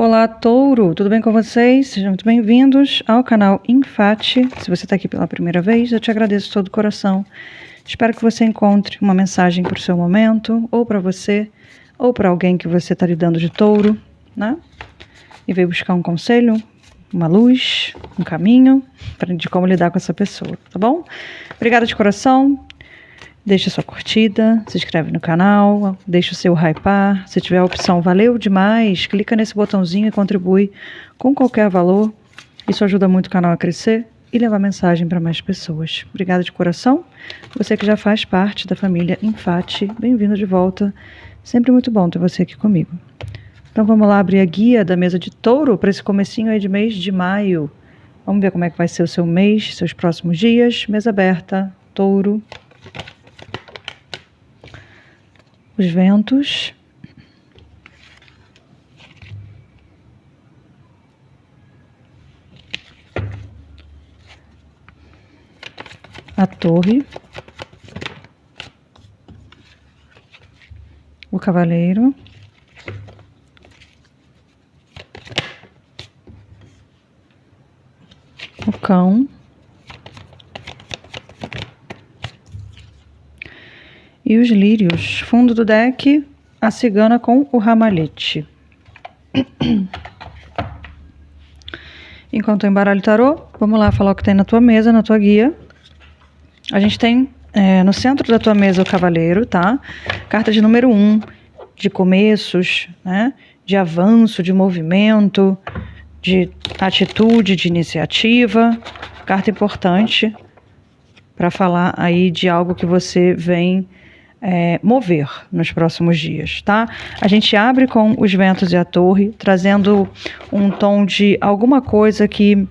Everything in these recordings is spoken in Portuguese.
Olá, Touro, tudo bem com vocês? Sejam muito bem-vindos ao canal Infate. Se você está aqui pela primeira vez, eu te agradeço de todo o coração. Espero que você encontre uma mensagem para o seu momento, ou para você, ou para alguém que você está lidando de touro, né? E veio buscar um conselho, uma luz, um caminho de como lidar com essa pessoa, tá bom? Obrigada de coração. Deixa sua curtida, se inscreve no canal, deixa o seu hypar. Se tiver a opção valeu demais, clica nesse botãozinho e contribui com qualquer valor. Isso ajuda muito o canal a crescer e levar mensagem para mais pessoas. Obrigada de coração. Você que já faz parte da família Infate, bem-vindo de volta. Sempre muito bom ter você aqui comigo. Então vamos lá abrir a guia da mesa de touro para esse comecinho aí de mês de maio. Vamos ver como é que vai ser o seu mês, seus próximos dias. Mesa aberta, touro. Os ventos, a torre, o cavaleiro, o cão e os lírios. Fundo do deck, a cigana com o ramalhete. Enquanto eu embaralho o tarô, vamos lá falar o que tem na tua mesa, na tua guia. A gente tem no centro da tua mesa o cavaleiro, tá? Carta de número 1, de começos, né? De avanço, de movimento, de atitude, de iniciativa. Carta importante para falar aí de algo que você vem mover nos próximos dias, tá? A gente abre com os ventos e a torre, trazendo um tom de alguma coisa que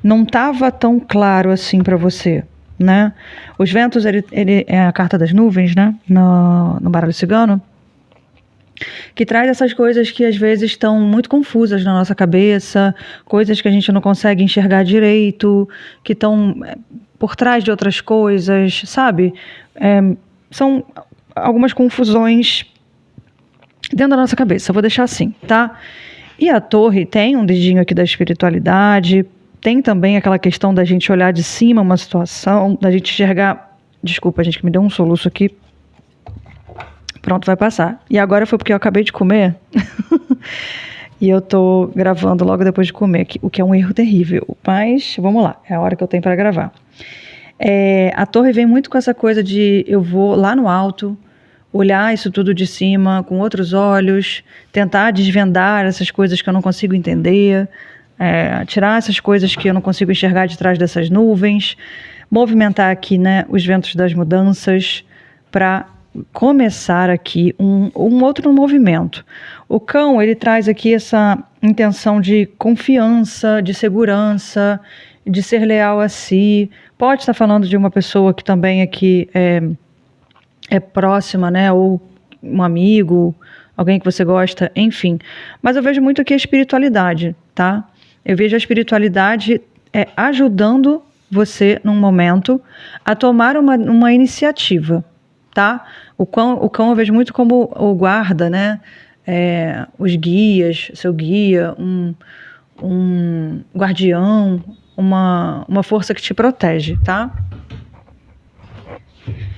não estava tão claro assim para você, né? Os ventos, ele é a carta das nuvens, né? No baralho cigano, que traz essas coisas que às vezes estão muito confusas na nossa cabeça, coisas que a gente não consegue enxergar direito, que estão por trás de outras coisas, sabe? São algumas confusões dentro da nossa cabeça, vou deixar assim, tá? E a torre tem um dedinho aqui da espiritualidade, tem também aquela questão da gente olhar de cima uma situação, da gente enxergar... Desculpa, gente, que me deu um soluço aqui. Pronto, vai passar. E agora foi porque eu acabei de comer e eu tô gravando logo depois de comer, o que é um erro terrível, mas vamos lá, é a hora que eu tenho para gravar. A torre vem muito com essa coisa de eu vou lá no alto, olhar isso tudo de cima com outros olhos, tentar desvendar essas coisas que eu não consigo entender, tirar essas coisas que eu não consigo enxergar de trás dessas nuvens, movimentar aqui, né, os ventos das mudanças para começar aqui um outro movimento. O cão, ele traz aqui essa intenção de confiança, de segurança, de ser leal a si. Pode estar falando de uma pessoa que também aqui é próxima, né? Ou um amigo, alguém que você gosta, enfim. Mas eu vejo muito aqui a espiritualidade, tá? Eu vejo a espiritualidade ajudando você, num momento, a tomar uma iniciativa, tá? O cão eu vejo muito como o guarda, né? Os guias, seu guia, um guardião, uma força que te protege, tá?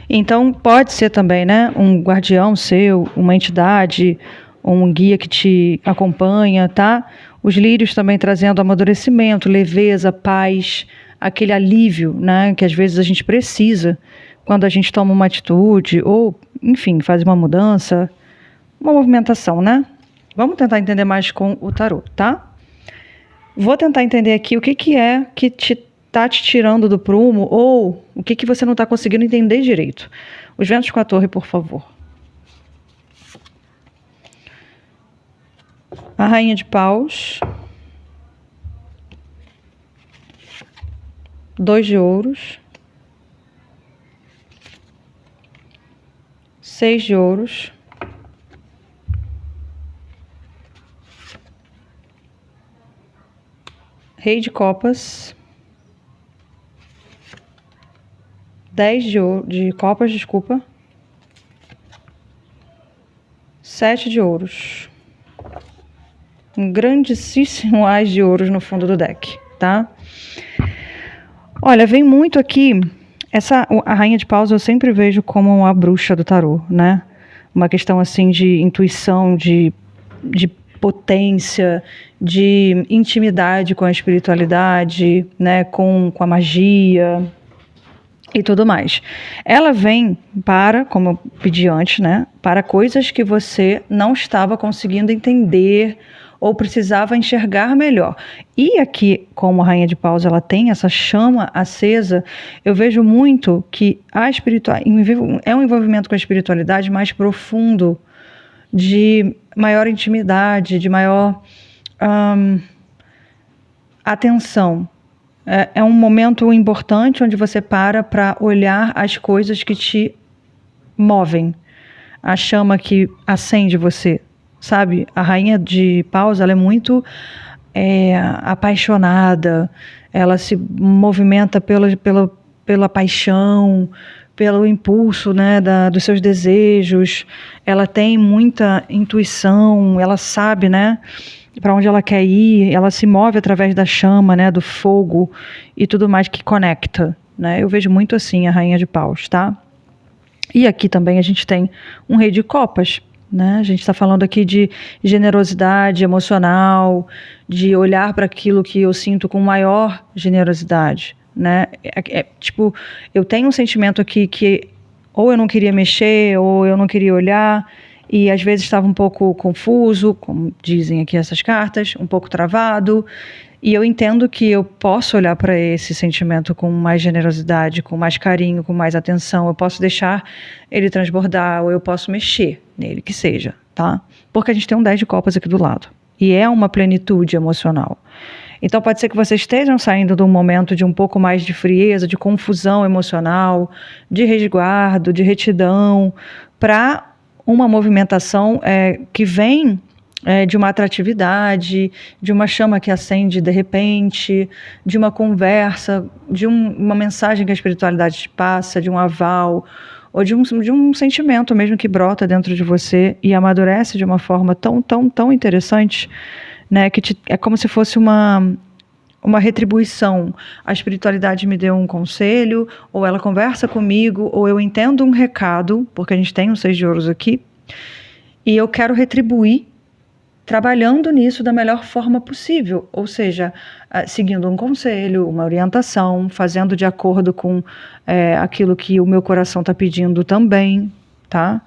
Então, pode ser também, né, um guardião seu, uma entidade, um guia que te acompanha, tá? Os lírios também trazendo amadurecimento, leveza, paz, aquele alívio, né, que às vezes a gente precisa quando a gente toma uma atitude ou, enfim, faz uma mudança, uma movimentação, né? Vamos tentar entender mais com o tarô, tá? Vou tentar entender aqui o que é que está te tirando do prumo ou o que você não está conseguindo entender direito. Os ventos com a torre, por favor. A rainha de paus. 2 de ouros. 6 de ouros. Rei de copas. 10 de copas, desculpa. 7 de ouros. um grandíssimo As de Ouros no fundo do deck, tá? Olha, vem muito aqui, a Rainha de Paus eu sempre vejo como a bruxa do tarô, né? Uma questão assim de intuição, de potência, de intimidade com a espiritualidade, né? Com a magia e tudo mais. Ela vem para, como eu pedi antes, né? Para coisas que você não estava conseguindo entender ou precisava enxergar melhor. E aqui, como a Rainha de Paus, ela tem essa chama acesa, eu vejo muito que é um envolvimento com a espiritualidade mais profundo, de maior intimidade, de maior atenção. É um momento importante onde você para olhar as coisas que te movem, a chama que acende você, sabe? A Rainha de Paus, ela é muito apaixonada, ela se movimenta pela paixão, pelo impulso, né, dos seus desejos, ela tem muita intuição, ela sabe, né, para onde ela quer ir, ela se move através da chama, né, do fogo e tudo mais que conecta, né? Eu vejo muito assim a Rainha de Paus, tá? E aqui também a gente tem um Rei de Copas, né? A gente está falando aqui de generosidade emocional, de olhar para aquilo que eu sinto com maior generosidade, né? Tipo, eu tenho um sentimento aqui que ou eu não queria mexer, ou eu não queria olhar, e às vezes estava um pouco confuso, como dizem aqui essas cartas, um pouco travado, e eu entendo que eu posso olhar para esse sentimento com mais generosidade, com mais carinho, com mais atenção, eu posso deixar ele transbordar, ou eu posso mexer nele, que seja, tá? Porque a gente tem um 10 de copas aqui do lado, e é uma plenitude emocional. Então pode ser que vocês estejam saindo de um momento de um pouco mais de frieza, de confusão emocional, de resguardo, de retidão, para uma movimentação que vem de uma atratividade, de uma chama que acende de repente, de uma conversa, de uma mensagem que a espiritualidade te passa, de um aval, ou de um sentimento mesmo que brota dentro de você e amadurece de uma forma tão, tão, tão interessante, né, que é como se fosse uma retribuição. A espiritualidade me deu um conselho, ou ela conversa comigo, ou eu entendo um recado, porque a gente tem um 6 de ouros aqui, e eu quero retribuir trabalhando nisso da melhor forma possível, ou seja, seguindo um conselho, uma orientação, fazendo de acordo com aquilo que o meu coração está pedindo também, tá?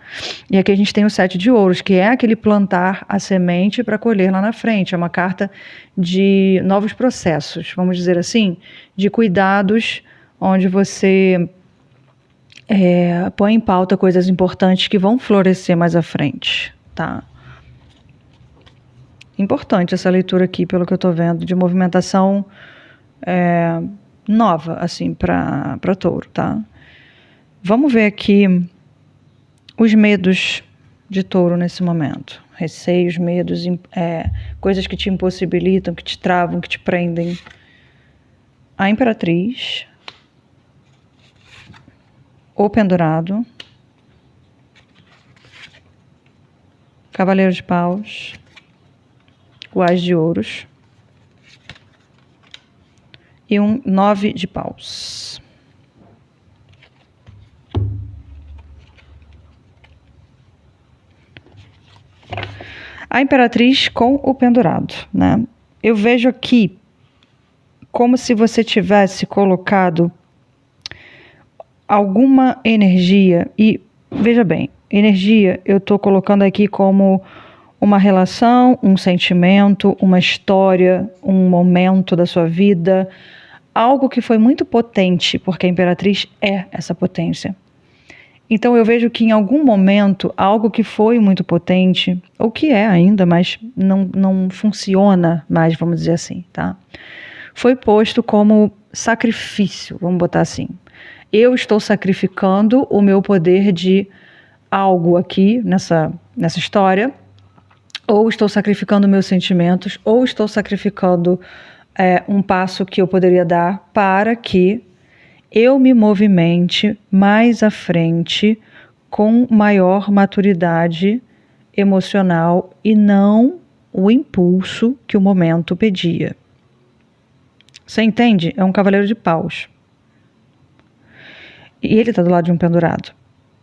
E aqui a gente tem o 7 de ouros, que é aquele plantar a semente para colher lá na frente. É uma carta de novos processos, vamos dizer assim, de cuidados, onde você põe em pauta coisas importantes que vão florescer mais à frente, tá? Importante essa leitura aqui, pelo que eu estou vendo, de movimentação nova, assim, para touro, tá? Vamos ver aqui os medos de touro nesse momento. Receios, medos, coisas que te impossibilitam, que te travam, que te prendem. A Imperatriz, o Pendurado, Cavaleiro de Paus, o As de Ouros e um 9 de Paus. A Imperatriz com o Pendurado, né? Eu vejo aqui como se você tivesse colocado alguma energia, e veja bem, energia eu estou colocando aqui como uma relação, um sentimento, uma história, um momento da sua vida, algo que foi muito potente, porque a Imperatriz é essa potência. Então eu vejo que em algum momento, algo que foi muito potente, ou que é ainda, mas não funciona mais, vamos dizer assim, tá? Foi posto como sacrifício, vamos botar assim. Eu estou sacrificando o meu poder de algo aqui nessa história, ou estou sacrificando meus sentimentos, ou estou sacrificando um passo que eu poderia dar para que eu me movimente mais à frente com maior maturidade emocional e não o impulso que o momento pedia. Você entende? É um cavaleiro de paus. E ele está do lado de um pendurado.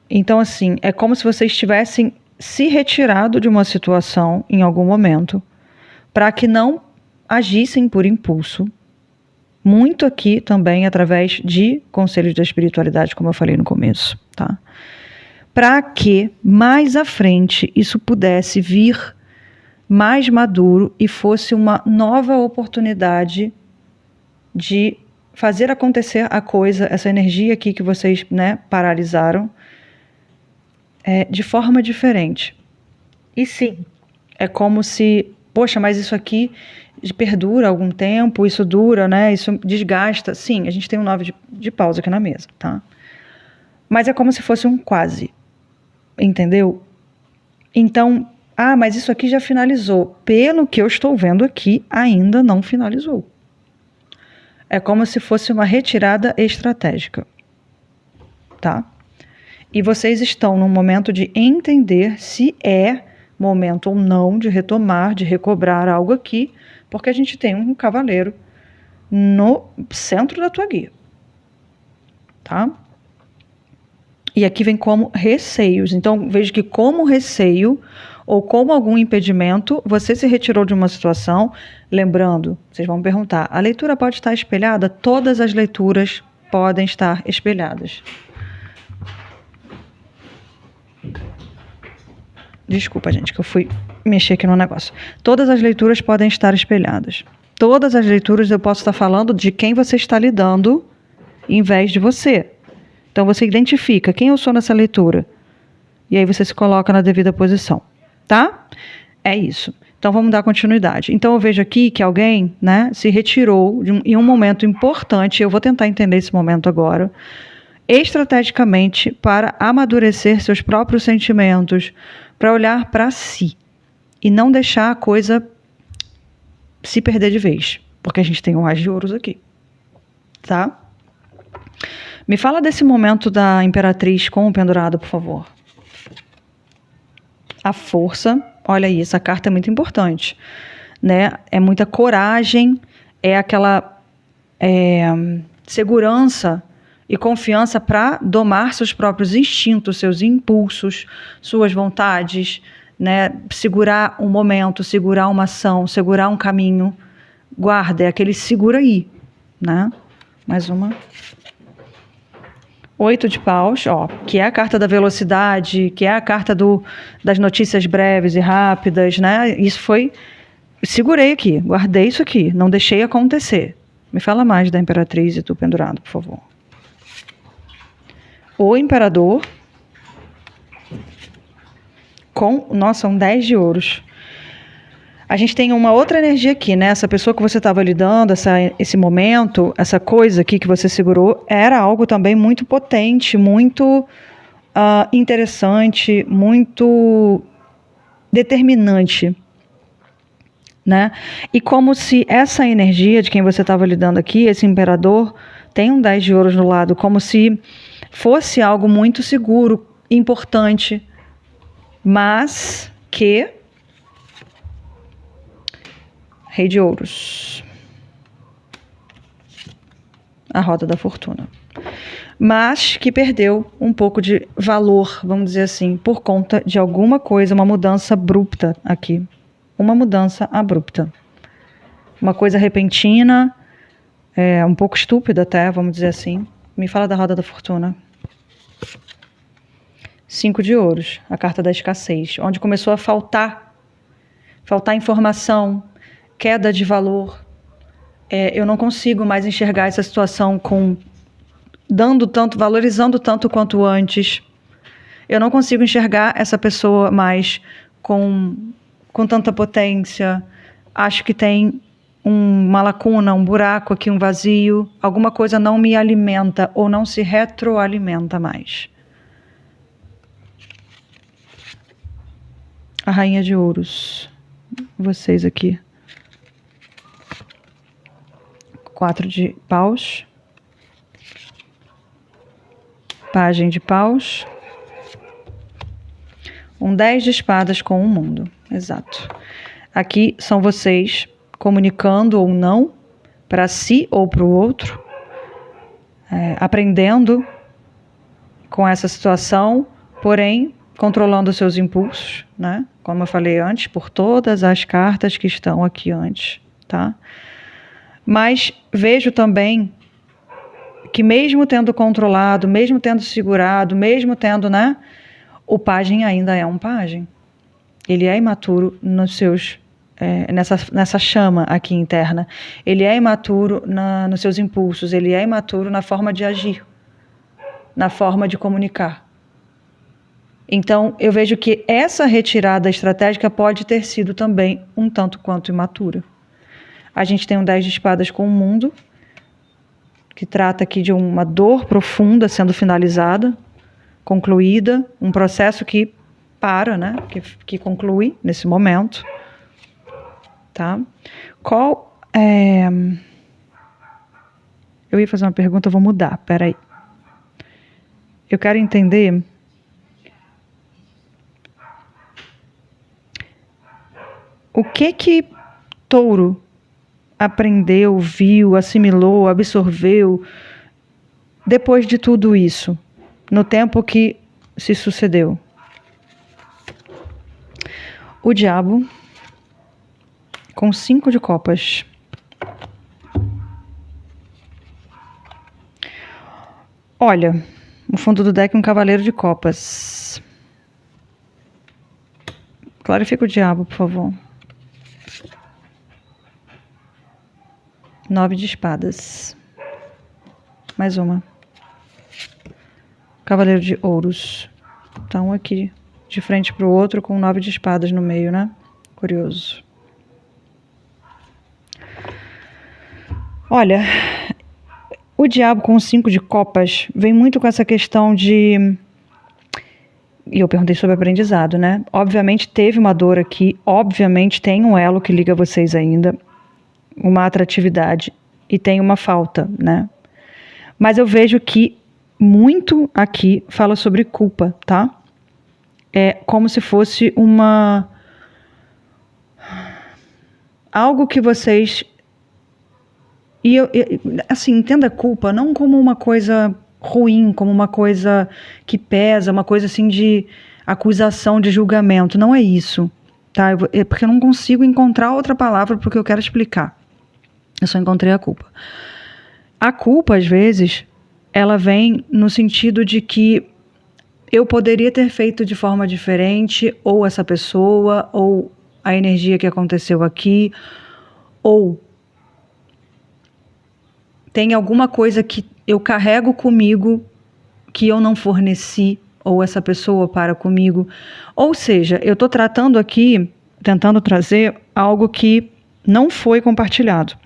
Então, assim, é como se vocês tivessem se retirado de uma situação em algum momento para que não agissem por impulso. Muito aqui também através de conselhos da espiritualidade, como eu falei no começo, tá? Para que mais à frente isso pudesse vir mais maduro e fosse uma nova oportunidade de fazer acontecer a coisa, essa energia aqui que vocês, né, paralisaram, de forma diferente. E sim, é como se, poxa, mas isso aqui perdura algum tempo, isso dura, né, isso desgasta. Sim, a gente tem um 9 de paus aqui na mesa, tá? Mas é como se fosse um quase, entendeu? Então, mas isso aqui já finalizou. Pelo que eu estou vendo aqui, ainda não finalizou. É como se fosse uma retirada estratégica, tá? E vocês estão num momento de entender se é momento ou não de retomar, de recobrar algo aqui, porque a gente tem um cavaleiro no centro da tua guia, tá? E aqui vem como receios. Então, veja que como receio ou como algum impedimento, você se retirou de uma situação. Lembrando, vocês vão me perguntar, a leitura pode estar espelhada? Todas as leituras podem estar espelhadas. Desculpa, gente, que eu fui mexer aqui no negócio. Todas as leituras podem estar espelhadas. Todas as leituras eu posso estar falando de quem você está lidando em vez de você. Então você identifica quem eu sou nessa leitura. E aí você se coloca na devida posição. Tá? É isso. Então vamos dar continuidade. Então eu vejo aqui que alguém, né, se retirou em um momento importante. Eu vou tentar entender esse momento agora. Estrategicamente para amadurecer seus próprios sentimentos, para olhar para si e não deixar a coisa se perder de vez, porque a gente tem um As de Ouros aqui, tá? Me fala desse momento da Imperatriz com o pendurado, por favor. A força, olha aí, essa carta é muito importante, né? É muita coragem, é aquela segurança e confiança para domar seus próprios instintos, seus impulsos, suas vontades, né? Segurar um momento, segurar uma ação, segurar um caminho. Guarda, é aquele segura aí, né? Mais uma. 8 de paus, ó, que é a carta da velocidade, que é a carta das notícias breves e rápidas, né? Isso foi... Segurei aqui, guardei isso aqui, não deixei acontecer. Me fala mais da Imperatriz e do pendurado, por favor. O Imperador com, nossa, um 10 de ouros. A gente tem uma outra energia aqui, né? Essa pessoa que você estava lidando, esse momento, essa coisa aqui que você segurou, era algo também muito potente, muito interessante, muito determinante, né? E como se essa energia de quem você estava lidando aqui, esse imperador, tem um 10 de ouros no lado, como se fosse algo muito seguro, importante, mas que... Rei de ouros. A roda da fortuna. Mas que perdeu um pouco de valor, vamos dizer assim, por conta de alguma coisa, uma mudança abrupta aqui. Uma mudança abrupta. Uma coisa repentina, um pouco estúpida até, vamos dizer assim. Me fala da roda da fortuna. 5 de ouros, a carta da escassez, onde começou a faltar informação, queda de valor. Eu não consigo mais enxergar essa situação dando tanto, valorizando tanto quanto antes. Eu não consigo enxergar essa pessoa mais com tanta potência. Acho que tem uma lacuna, um buraco aqui, um vazio. Alguma coisa não me alimenta ou não se retroalimenta mais. A Rainha de Ouros. Vocês aqui. 4 de paus. Pagem de paus. Um 10 de espadas com o mundo. Exato. Aqui são vocês comunicando ou não, para si ou para o outro, aprendendo com essa situação, porém controlando os seus impulsos, né? Como eu falei antes, por todas as cartas que estão aqui antes, tá? Mas vejo também que mesmo tendo controlado, mesmo tendo segurado, mesmo tendo, né? O pajem ainda é um pajem. Ele é imaturo nos seus, nessa chama aqui interna. Ele é imaturo nos seus impulsos. Ele é imaturo na forma de agir, na forma de comunicar. Então, eu vejo que essa retirada estratégica pode ter sido também um tanto quanto imatura. A gente tem um 10 de espadas com o mundo, que trata aqui de uma dor profunda sendo finalizada, concluída, um processo que para, né? Que conclui nesse momento. Tá? Eu ia fazer uma pergunta, eu vou mudar, peraí. Eu quero entender o que Touro aprendeu, viu, assimilou, absorveu depois de tudo isso, no tempo que se sucedeu. O diabo com 5 de copas. Olha, no fundo do deck um cavaleiro de copas. Clarifica o diabo, por favor. 9 de espadas. Mais uma. Cavaleiro de ouros. Então aqui, de frente para o outro, com 9 de espadas no meio, né? Curioso. Olha, o diabo com 5 de copas vem muito com essa questão de... E eu perguntei sobre aprendizado, né? Obviamente teve uma dor aqui, obviamente tem um elo que liga vocês ainda, uma atratividade, e tem uma falta, né? Mas eu vejo que muito aqui fala sobre culpa, tá? É como se fosse algo que vocês... assim, entenda a culpa não como uma coisa ruim, como uma coisa que pesa, uma coisa assim de acusação, de julgamento. Não é isso, tá? Porque eu não consigo encontrar outra palavra para o que eu quero explicar. Eu só encontrei a culpa. A culpa, às vezes, ela vem no sentido de que eu poderia ter feito de forma diferente, ou essa pessoa, ou a energia que aconteceu aqui, ou tem alguma coisa que eu carrego comigo que eu não forneci, ou essa pessoa para comigo. Ou seja, eu estou tratando aqui, tentando trazer algo que não foi compartilhado.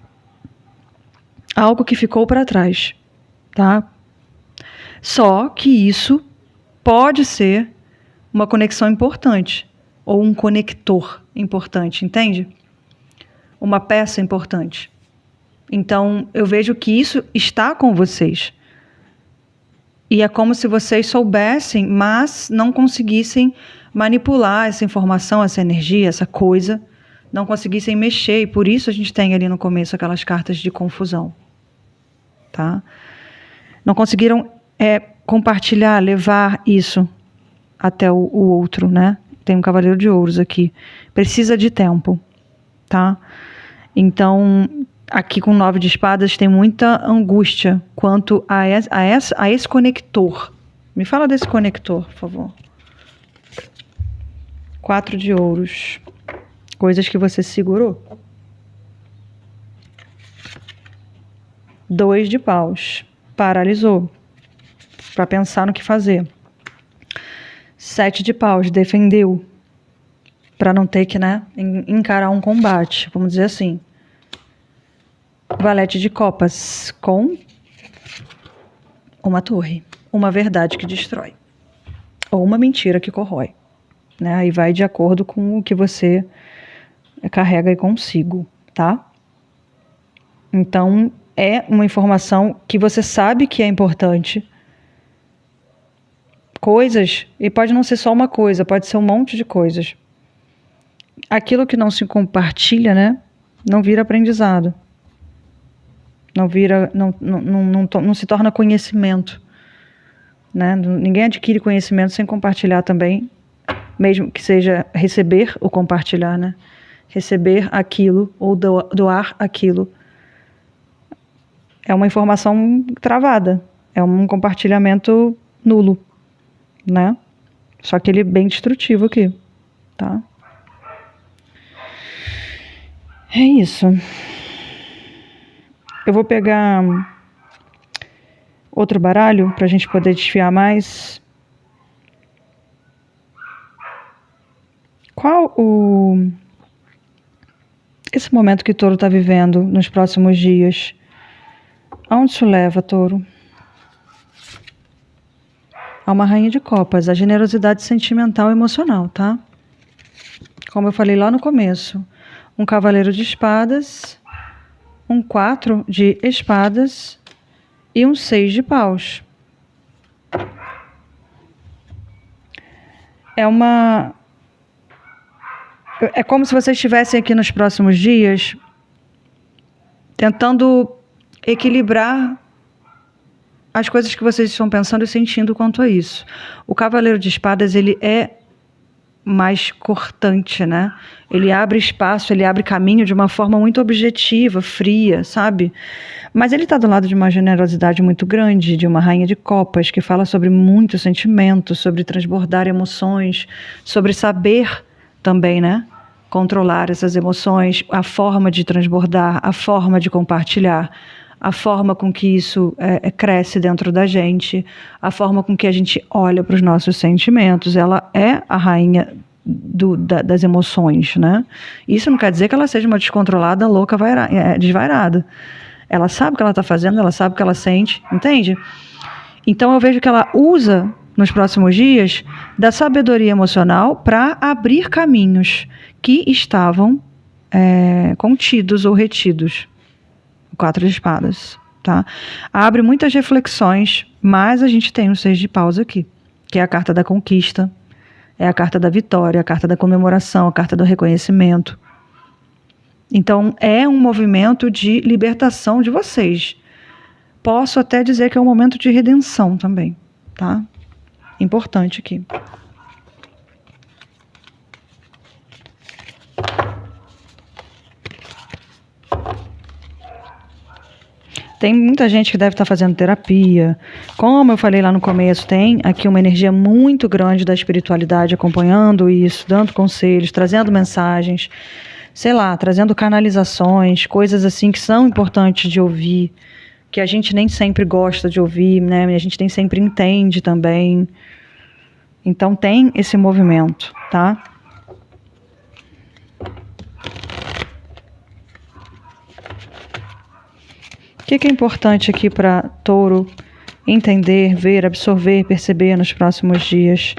Algo que ficou para trás, tá? Só que isso pode ser uma conexão importante, ou um conector importante, entende? Uma peça importante. Então, eu vejo que isso está com vocês. E é como se vocês soubessem, mas não conseguissem manipular essa informação, essa energia, essa coisa, não conseguissem mexer. E por isso a gente tem ali no começo aquelas cartas de confusão. Tá? Não conseguiram compartilhar, levar isso até o outro, né? Tem um cavaleiro de ouros aqui. Precisa de tempo, tá? Então... Aqui com 9 de espadas tem muita angústia quanto a esse conector. Me fala desse conector, por favor. 4 de ouros. Coisas que você segurou. 2 de paus. Paralisou. Para pensar no que fazer. 7 de paus. Defendeu. Para não ter que, né, encarar um combate, vamos dizer assim. Valete de copas com uma torre, uma verdade que destrói, ou uma mentira que corrói, né? Aí vai de acordo com o que você carrega aí consigo, tá? Então, é uma informação que você sabe que é importante. Coisas, e pode não ser só uma coisa, pode ser um monte de coisas. aquilo que não se compartilha, né, não vira aprendizado. Não se torna conhecimento, né? Ninguém adquire conhecimento sem compartilhar também, mesmo que seja receber ou compartilhar, né? Receber aquilo ou doar aquilo é uma informação travada, é um compartilhamento nulo, né? Só que ele é bem destrutivo aqui, tá? É isso. Eu vou pegar outro baralho para a gente poder desfiar mais. Esse momento que Touro está vivendo nos próximos dias? Aonde isso leva, Touro? A uma rainha de copas, a generosidade sentimental e emocional, tá? Como eu falei lá no começo, um cavaleiro de espadas, um 4 de espadas e um 6 de paus. É como se vocês estivessem aqui nos próximos dias tentando equilibrar as coisas que vocês estão pensando e sentindo quanto a isso. O cavaleiro de espadas, ele é mais cortante, né? Ele abre espaço, ele abre caminho de uma forma muito objetiva, fria, sabe? Mas ele está do lado de uma generosidade muito grande, de uma rainha de copas, que fala sobre muitos sentimentos, sobre transbordar emoções, sobre saber também, né? Controlar essas emoções, a forma de transbordar, a forma de compartilhar, a forma com que isso cresce dentro da gente, a forma com que a gente olha para os nossos sentimentos. Ela é a rainha das emoções, né? Isso não quer dizer que ela seja uma descontrolada, louca, desvairada. Ela sabe o que ela está fazendo, ela sabe o que ela sente, entende? Então eu vejo que ela usa, nos próximos dias, da sabedoria emocional para abrir caminhos que estavam contidos ou retidos. 4 de espadas, tá? Abre muitas reflexões, mas a gente tem o 6 de paus aqui, que é a carta da conquista, é a carta da vitória, a carta da comemoração, a carta do reconhecimento. Então, é um movimento de libertação de vocês. Posso até dizer que é um momento de redenção também, tá? Importante aqui. Tem muita gente que deve estar fazendo terapia. Como eu falei lá no começo, tem aqui uma energia muito grande da espiritualidade acompanhando isso, dando conselhos, trazendo mensagens, sei lá, trazendo canalizações, coisas assim que são importantes de ouvir, que a gente nem sempre gosta de ouvir, né? A gente nem sempre entende também. Então tem esse movimento, tá? O que é importante aqui para Touro entender, ver, absorver, perceber nos próximos dias?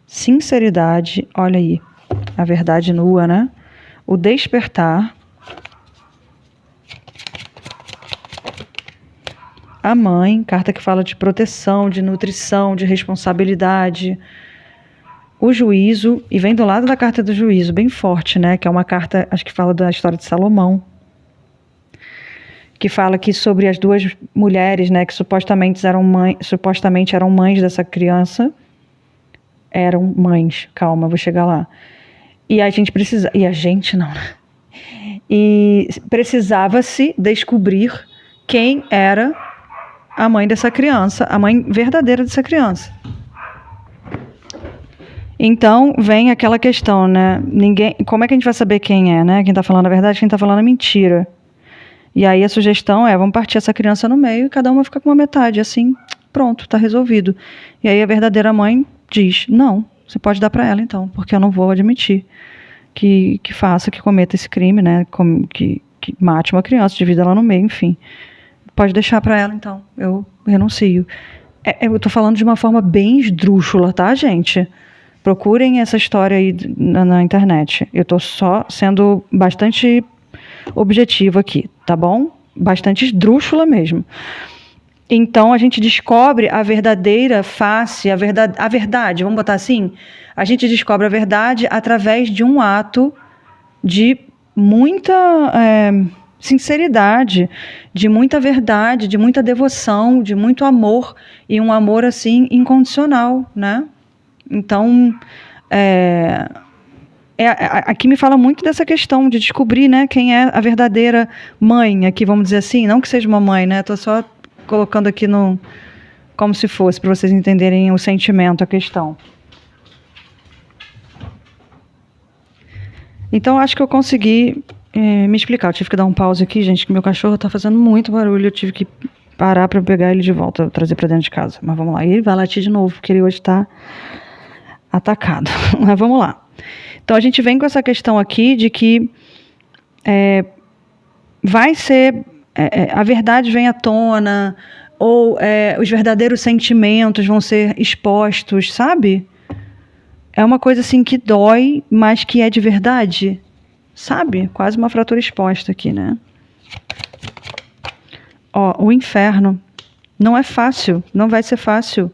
Sinceridade, olha aí, a verdade nua, né? O despertar. A mãe, carta que fala de proteção, de nutrição, de responsabilidade. O juízo, e vem do lado da carta do juízo, bem forte, né? Que é uma carta, acho que fala da história de Salomão. Que fala aqui sobre as duas mulheres, né? Que supostamente eram mães dessa criança. Eram mães, calma, vou chegar lá. E a gente precisa... E a gente não, né? E precisava-se descobrir quem era a mãe dessa criança, a mãe verdadeira dessa criança. Então, vem aquela questão, né? Como é que a gente vai saber quem é, né? Quem está falando a verdade, quem está falando a mentira. E aí a sugestão é, vamos partir essa criança no meio e cada uma fica com uma metade, assim, pronto, está resolvido. E aí a verdadeira mãe diz, não, você pode dar para ela então, porque eu não vou admitir que cometa esse crime, né? Que mate uma criança, divida ela no meio, enfim. Pode deixar para ela, então. Eu renuncio. Eu tô falando de uma forma bem esdrúxula, tá, gente? Procurem essa história aí na internet. Eu tô só sendo bastante objetivo aqui, tá bom? Bastante esdrúxula mesmo. Então, a gente descobre a verdadeira face, a verdade, vamos botar assim? A gente descobre a verdade através de um ato de muita sinceridade, de muita verdade, de muita devoção, de muito amor, e um amor, assim, incondicional, né? Então, aqui me fala muito dessa questão de descobrir, né, quem é a verdadeira mãe, aqui, vamos dizer assim, não que seja uma mãe, né? Estou só colocando aqui como se fosse, para vocês entenderem o sentimento, a questão. Então, acho que eu consegui me explicar. Eu tive que dar um pause aqui, gente, que meu cachorro está fazendo muito barulho. Eu tive que parar para pegar ele de volta, trazer para dentro de casa. Mas vamos lá. E ele vai latir de novo, porque ele hoje está atacado. Mas vamos lá. Então, a gente vem com essa questão aqui de que vai ser... a verdade vem à tona, ou os verdadeiros sentimentos vão ser expostos, sabe? É uma coisa assim que dói, mas que é de verdade, sabe? Quase uma fratura exposta aqui, né? Ó, o inferno não é fácil, não vai ser fácil.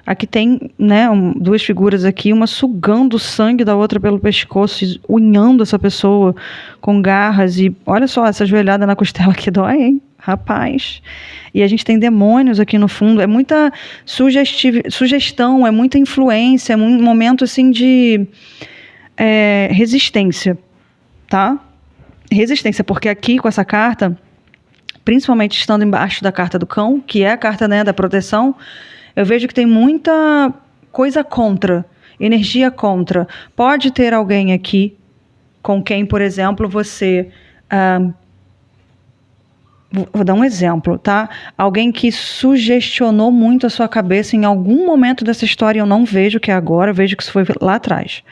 Aqui tem, né, duas figuras aqui, uma sugando o sangue da outra pelo pescoço, unhando essa pessoa com garras. E olha só, essa joelhada na costela que dói, hein? Rapaz. E a gente tem demônios aqui no fundo. É muita sugestão, é muita influência, é um momento assim de resistência, tá? Resistência, porque aqui com essa carta, principalmente estando embaixo da carta do cão, que é a carta, né, da proteção, eu vejo que tem muita coisa contra, energia contra. Pode ter alguém aqui com quem, por exemplo, você... vou dar um exemplo, tá? Alguém que sugestionou muito a sua cabeça em algum momento dessa história. Eu não vejo que é agora, eu vejo que isso foi lá atrás.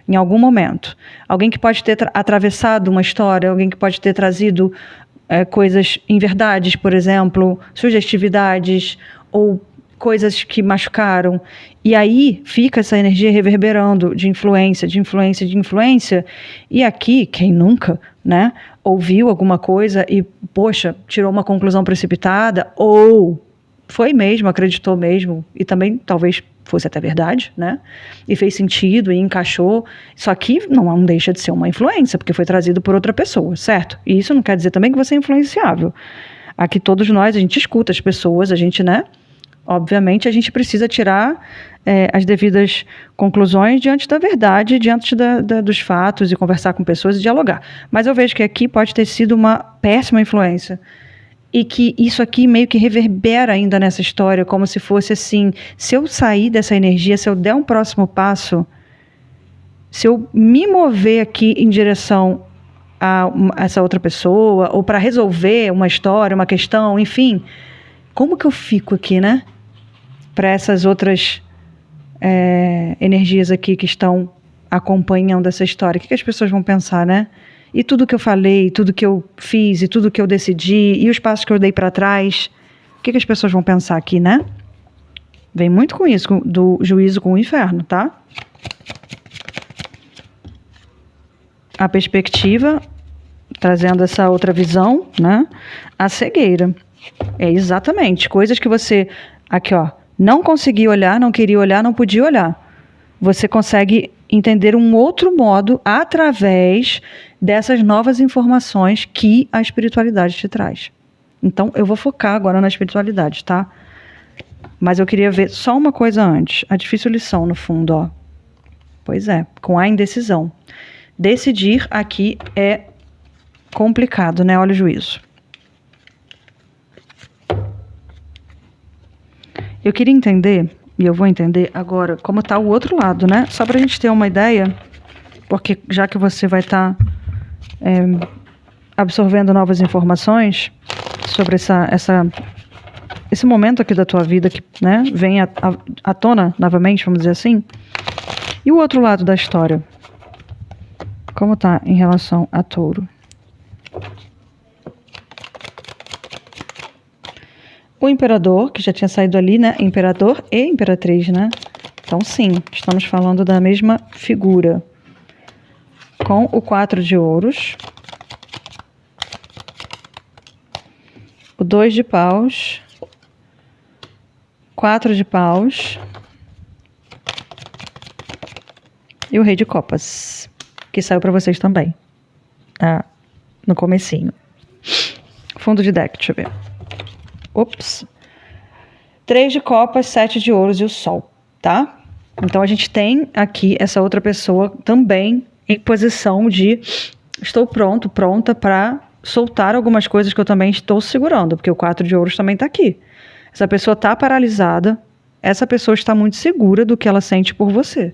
Em algum momento. Alguém que pode ter atravessado uma história, alguém que pode ter trazido coisas inverdades, por exemplo, sugestividades ou coisas que machucaram, e aí fica essa energia reverberando de influência, de influência, de influência, e aqui, quem nunca, né, ouviu alguma coisa e, poxa, tirou uma conclusão precipitada, ou foi mesmo, acreditou mesmo, e também talvez fosse até verdade, né, e fez sentido e encaixou, só que não deixa de ser uma influência, porque foi trazido por outra pessoa, certo? E isso não quer dizer também que você é influenciável. Aqui todos nós, a gente escuta as pessoas, a gente, né, obviamente, a gente precisa tirar as devidas conclusões diante da verdade, diante dos fatos, e conversar com pessoas e dialogar. Mas eu vejo que aqui pode ter sido uma péssima influência. E que isso aqui meio que reverbera ainda nessa história, como se fosse assim, se eu sair dessa energia, se eu der um próximo passo, se eu me mover aqui em direção a essa outra pessoa, ou para resolver uma história, uma questão, enfim, como que eu fico aqui, né? Para essas outras energias aqui que estão acompanhando essa história. O que as pessoas vão pensar, né? E tudo que eu falei, tudo que eu fiz, e tudo que eu decidi, e os passos que eu dei para trás, o que as pessoas vão pensar aqui, né? Vem muito com isso, do juízo com o inferno, tá? A perspectiva, trazendo essa outra visão, né? A cegueira. É exatamente, coisas que você, aqui ó, não conseguia olhar, não queria olhar, não podia olhar. Você consegue entender um outro modo através dessas novas informações que a espiritualidade te traz. Então, eu vou focar agora na espiritualidade, tá? Mas eu queria ver só uma coisa antes. A difícil lição, no fundo, ó. Pois é, com a indecisão. Decidir aqui é complicado, né? Olha o juízo. Eu queria entender, e eu vou entender agora, como está o outro lado, né? Só para a gente ter uma ideia, porque já que você vai estar absorvendo novas informações sobre esse momento aqui da tua vida que, né, vem à tona novamente, vamos dizer assim. E o outro lado da história? Como está em relação a Touro? O imperador, que já tinha saído ali, né? Imperador e imperatriz, né? Então, sim, estamos falando da mesma figura. Com o 4 de ouros. 2 de paus, 4 de paus e o rei de copas, que saiu para vocês também, tá? No comecinho. Fundo de deck, deixa eu ver. Ops. 3 de copas, 7 de ouros e o sol, tá? Então a gente tem aqui essa outra pessoa também em posição de estou pronta para soltar algumas coisas que eu também estou segurando, porque o 4 de ouros também está aqui. Essa pessoa está paralisada, essa pessoa está muito segura do que ela sente por você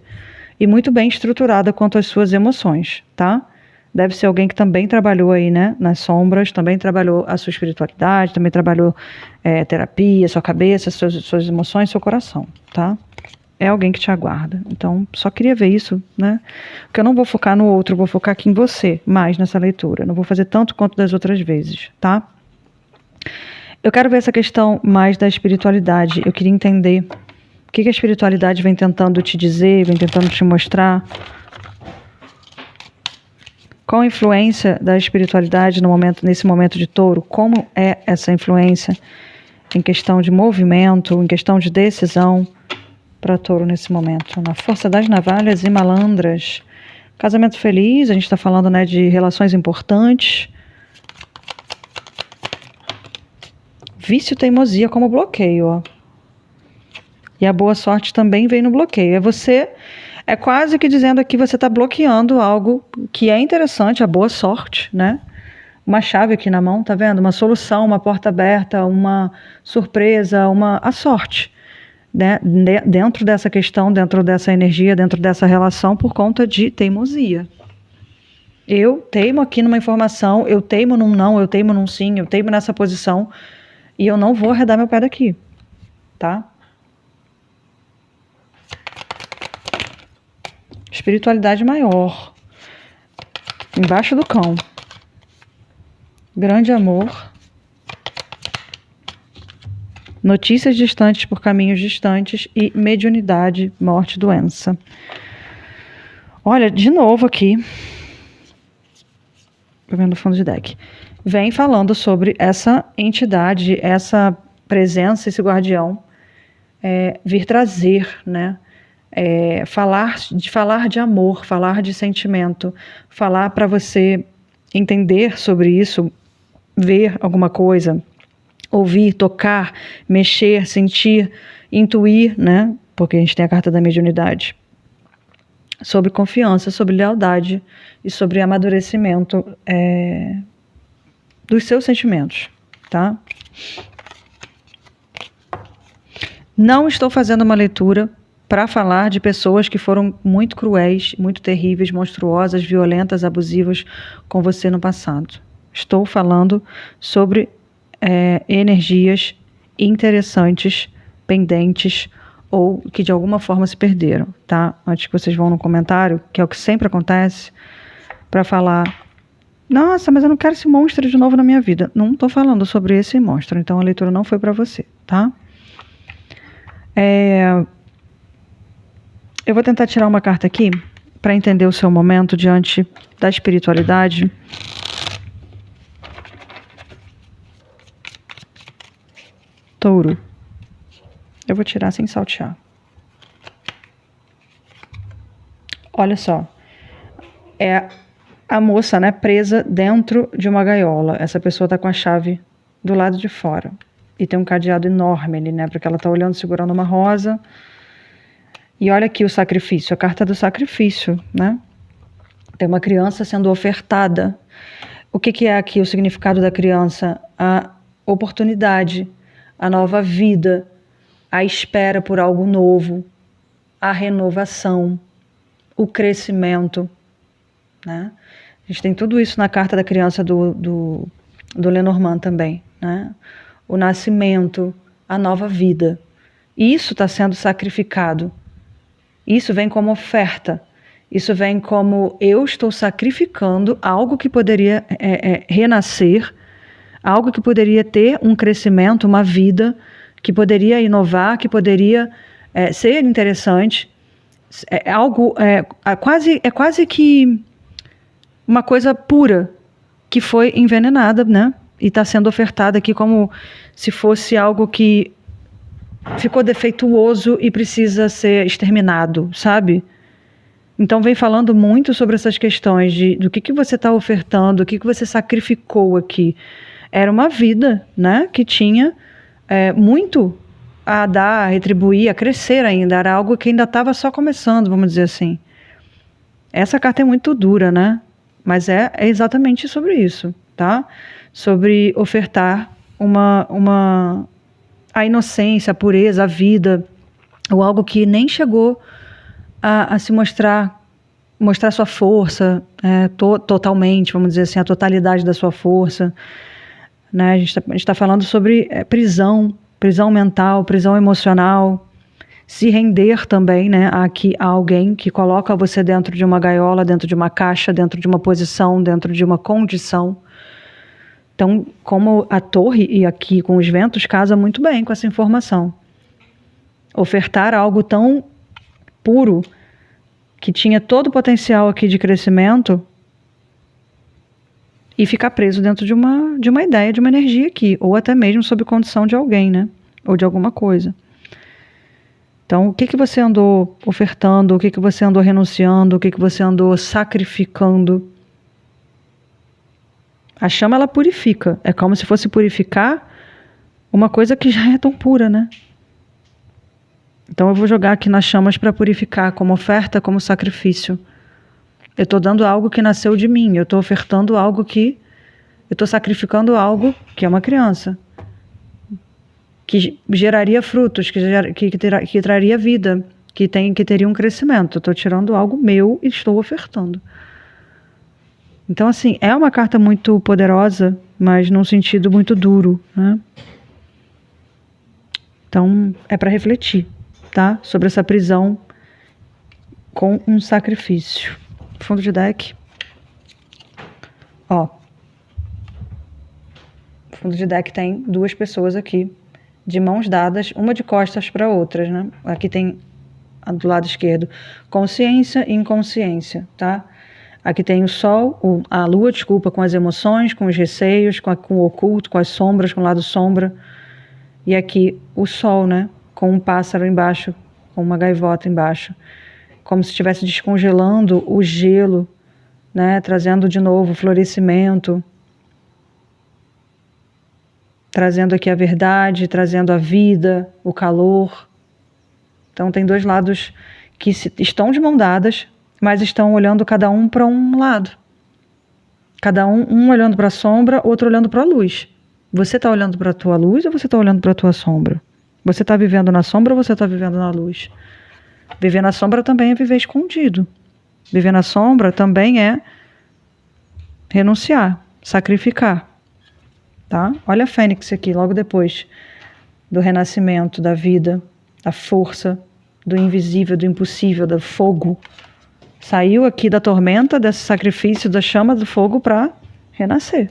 e muito bem estruturada quanto às suas emoções, tá? Deve ser alguém que também trabalhou aí, né, nas sombras, também trabalhou a sua espiritualidade, também trabalhou terapia, sua cabeça, suas emoções, seu coração, tá? É alguém que te aguarda. Então, só queria ver isso, né? Porque eu não vou focar no outro, eu vou focar aqui em você, mais nessa leitura. Não vou fazer tanto quanto das outras vezes, tá? Eu quero ver essa questão mais da espiritualidade. Eu queria entender o que a espiritualidade vem tentando te dizer, vem tentando te mostrar. Qual a influência da espiritualidade nesse momento de touro? Como é essa influência em questão de movimento, em questão de decisão para touro nesse momento? Na força das navalhas e malandras. Casamento feliz, a gente está falando, né, de relações importantes. Vício, teimosia como bloqueio, ó. E a boa sorte também vem no bloqueio. É quase que dizendo aqui você está bloqueando algo que é interessante, a boa sorte, né? Uma chave aqui na mão, tá vendo? Uma solução, uma porta aberta, uma surpresa, a sorte, né? Dentro dessa questão, dentro dessa energia, dentro dessa relação, por conta de teimosia. Eu teimo aqui numa informação, eu teimo num não, eu teimo num sim, eu teimo nessa posição e eu não vou arredar meu pé daqui, tá? Espiritualidade maior. Embaixo do cão. Grande amor. Notícias distantes por caminhos distantes e mediunidade, morte, doença. Olha, de novo aqui. Tô vendo o fundo de deck. Vem falando sobre essa entidade, essa presença, esse guardião, vir trazer, né? Falar de amor, falar de sentimento, falar para você entender sobre isso, ver alguma coisa, ouvir, tocar, mexer, sentir, intuir, né? Porque a gente tem a carta da mediunidade. Sobre confiança, sobre lealdade e sobre amadurecimento dos seus sentimentos, tá? Não estou fazendo uma leitura para falar de pessoas que foram muito cruéis, muito terríveis, monstruosas, violentas, abusivas com você no passado. Estou falando sobre energias interessantes, pendentes, ou que de alguma forma se perderam, tá? Antes que vocês vão no comentário, que é o que sempre acontece, para falar, nossa, mas eu não quero esse monstro de novo na minha vida. Não estou falando sobre esse monstro, então a leitura não foi para você, tá? Eu vou tentar tirar uma carta aqui para entender o seu momento diante da espiritualidade. Touro. Eu vou tirar sem saltear. Olha só. É a moça, né, presa dentro de uma gaiola. Essa pessoa está com a chave do lado de fora. E tem um cadeado enorme ali, né, porque ela está olhando, segurando uma rosa. E olha aqui o sacrifício, a carta do sacrifício, né? Tem uma criança sendo ofertada. O que é aqui o significado da criança? A oportunidade, a nova vida, a espera por algo novo, a renovação, o crescimento, né? A gente tem tudo isso na carta da criança do Lenormand também, né? O nascimento, a nova vida. Isso está sendo sacrificado. Isso vem como oferta. Isso vem como eu estou sacrificando algo que poderia renascer, algo que poderia ter um crescimento, uma vida, que poderia inovar, que poderia ser interessante. É quase que uma coisa pura que foi envenenada, né? e está sendo ofertada aqui como se fosse algo que ficou defeituoso e precisa ser exterminado, sabe? Então vem falando muito sobre essas questões do que você está ofertando, o que você sacrificou aqui. Era uma vida, né, que tinha muito a dar, a retribuir, a crescer ainda. Era algo que ainda estava só começando, vamos dizer assim. Essa carta é muito dura, né? Mas é exatamente sobre isso, tá? Sobre ofertar a inocência, a pureza, a vida, ou algo que nem chegou a se mostrar sua força totalmente, vamos dizer assim, a totalidade da sua força. Né? A gente está falando sobre prisão mental, prisão emocional, se render também, né, a alguém que coloca você dentro de uma gaiola, dentro de uma caixa, dentro de uma posição, dentro de uma condição. Então, como a torre e aqui com os ventos casa muito bem com essa informação. Ofertar algo tão puro, que tinha todo o potencial aqui de crescimento, e ficar preso dentro de uma ideia, de uma energia aqui, ou até mesmo sob condição de alguém, né? Ou de alguma coisa. Então, o que você andou ofertando, o que você andou renunciando, o que você andou sacrificando? A chama, ela purifica. É como se fosse purificar uma coisa que já é tão pura, né? Então, eu vou jogar aqui nas chamas para purificar, como oferta, como sacrifício. Eu estou dando algo que nasceu de mim, eu estou ofertando algo eu estou sacrificando algo que é uma criança, que geraria frutos, que traria vida, que teria um crescimento. Eu estou tirando algo meu e estou ofertando. Então, assim, é uma carta muito poderosa, mas num sentido muito duro, né? Então, é para refletir, tá? Sobre essa prisão com um sacrifício. Fundo de deck. Ó. Fundo de deck tem duas pessoas aqui, de mãos dadas, uma de costas para outras, né? Aqui tem, do lado esquerdo, consciência e inconsciência, tá? Aqui tem o sol, a lua, desculpa, com as emoções, com os receios, com o oculto, com as sombras, com o lado sombra. E aqui o sol, né? Com um pássaro embaixo, com uma gaivota embaixo. Como se estivesse descongelando o gelo, né? Trazendo de novo o florescimento. Trazendo aqui a verdade, trazendo a vida, o calor. Então tem dois lados que estão de mão dadas, mas estão olhando cada um para um lado. Cada um olhando para a sombra, outro olhando para a luz. Você está olhando para a tua luz ou você está olhando para a tua sombra? Você está vivendo na sombra ou você está vivendo na luz? Viver na sombra também é viver escondido. Viver na sombra também é renunciar, sacrificar. Tá? Olha a Fênix aqui, logo depois do renascimento, da vida, da força, do invisível, do impossível, do fogo. Saiu aqui da tormenta, desse sacrifício, da chama do fogo para renascer.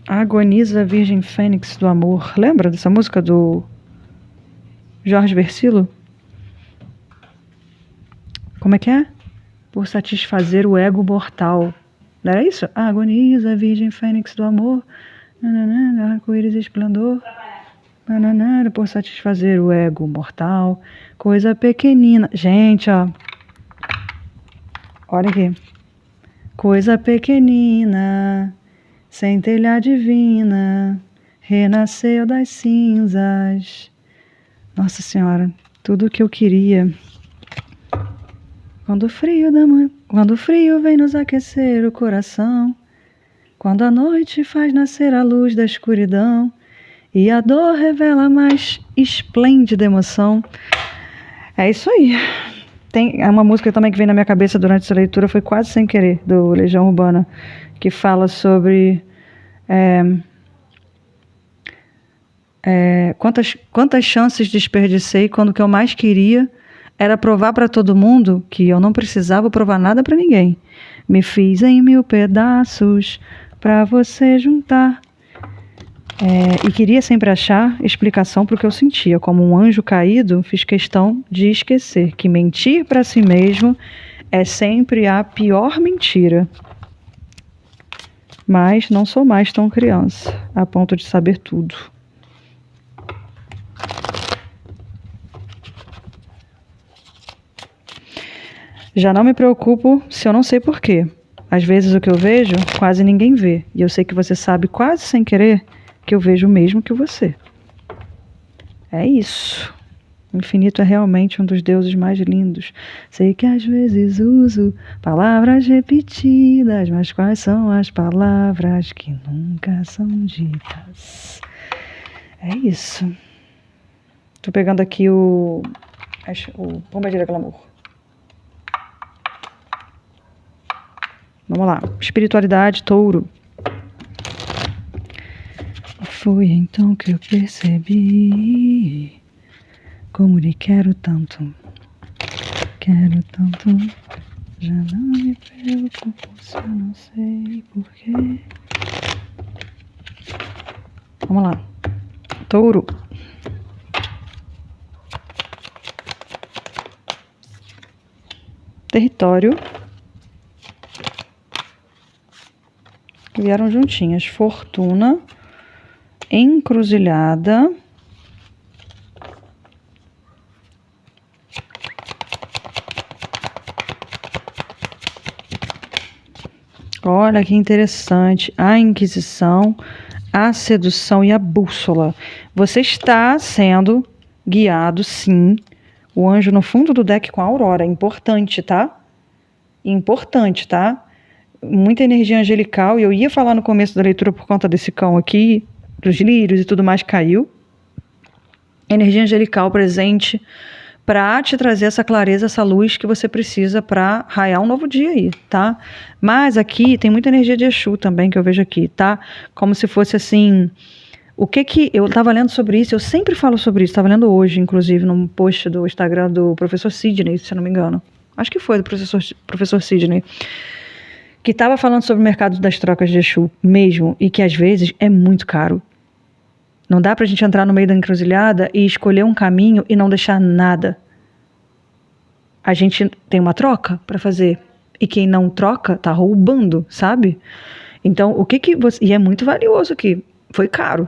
Agoniza a Virgem Fênix do Amor. Lembra dessa música do Jorge Versilo? Como é que é? Por satisfazer o ego mortal. Não era isso? Agoniza a Virgem Fênix do Amor. Arco-íris e esplendor. Por satisfazer o ego mortal. Coisa pequenina. Gente, ó. Olha aqui. Coisa pequenina, centelha divina, renasceu das cinzas. Nossa Senhora, tudo o que eu queria. Quando o frio vem nos aquecer o coração, quando a noite faz nascer a luz da escuridão e a dor revela a mais esplêndida emoção. É isso aí. Tem uma música também que veio na minha cabeça durante essa leitura, foi quase sem querer, do Legião Urbana, que fala sobre quantas chances desperdicei quando o que eu mais queria era provar para todo mundo que eu não precisava provar nada para ninguém. Me fiz em 1000 pedaços para você juntar. E queria sempre achar explicação para o que eu sentia. Como um anjo caído, fiz questão de esquecer que mentir para si mesmo é sempre a pior mentira. Mas não sou mais tão criança, a ponto de saber tudo. Já não me preocupo se eu não sei porquê. Às vezes o que eu vejo, quase ninguém vê. E eu sei que você sabe quase sem querer que eu vejo o mesmo que você. É isso. O infinito é realmente um dos deuses mais lindos. Sei que às vezes uso palavras repetidas, mas quais são as palavras que nunca são ditas? É isso. Tô pegando aqui o Pombagira Glamour. Vamos lá. Espiritualidade, Touro. Foi então que eu percebi como lhe quero tanto. Quero tanto. Já não me preocupo se eu não sei porquê. Vamos lá. Touro. Território. Vieram juntinhas. Fortuna. Encruzilhada. Olha que interessante. A Inquisição, a sedução e a bússola. Você está sendo guiado, sim. O anjo no fundo do deck com a Aurora. Importante, tá? Importante, tá? Muita energia angelical. E eu ia falar no começo da leitura por conta desse cão aqui, dos lírios e tudo mais, caiu. Energia angelical presente para te trazer essa clareza, essa luz que você precisa para raiar um novo dia aí, tá? Mas aqui tem muita energia de Exu também que eu vejo aqui, tá? Como se fosse assim, o que eu estava lendo sobre isso, eu sempre falo sobre isso, estava lendo hoje, inclusive, num post do Instagram do professor Sidney, se eu não me engano. Acho que foi do professor Sidney, que estava falando sobre o mercado das trocas de Exu mesmo, e que às vezes é muito caro. Não dá pra gente entrar no meio da encruzilhada e escolher um caminho e não deixar nada. A gente tem uma troca para fazer. E quem não troca tá roubando, sabe? Então, o que você... E é muito valioso aqui. Foi caro.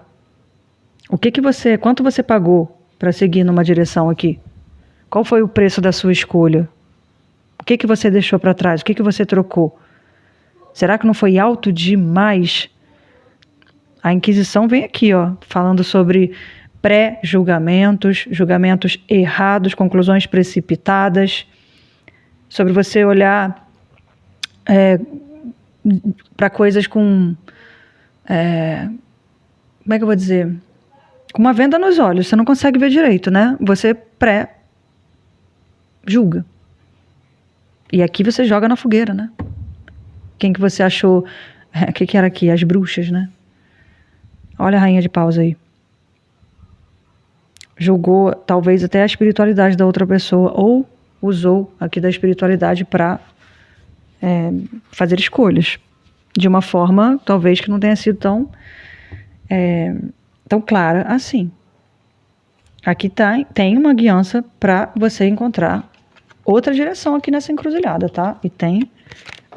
Quanto você pagou para seguir numa direção aqui? Qual foi o preço da sua escolha? O que você deixou para trás? O que você trocou? Será que não foi alto demais? A Inquisição vem aqui, ó, falando sobre pré-julgamentos, julgamentos errados, conclusões precipitadas, sobre você olhar para coisas com... como é que eu vou dizer? Com uma venda nos olhos, você não consegue ver direito, né? Você pré-julga. E aqui você joga na fogueira, né? Quem que você achou... O que era aqui? As bruxas, né? Olha a rainha de paus aí. Julgou talvez até a espiritualidade da outra pessoa ou usou aqui da espiritualidade para fazer escolhas. De uma forma, talvez, que não tenha sido tão clara assim. Aqui tem uma guiança para você encontrar outra direção aqui nessa encruzilhada, tá? E tem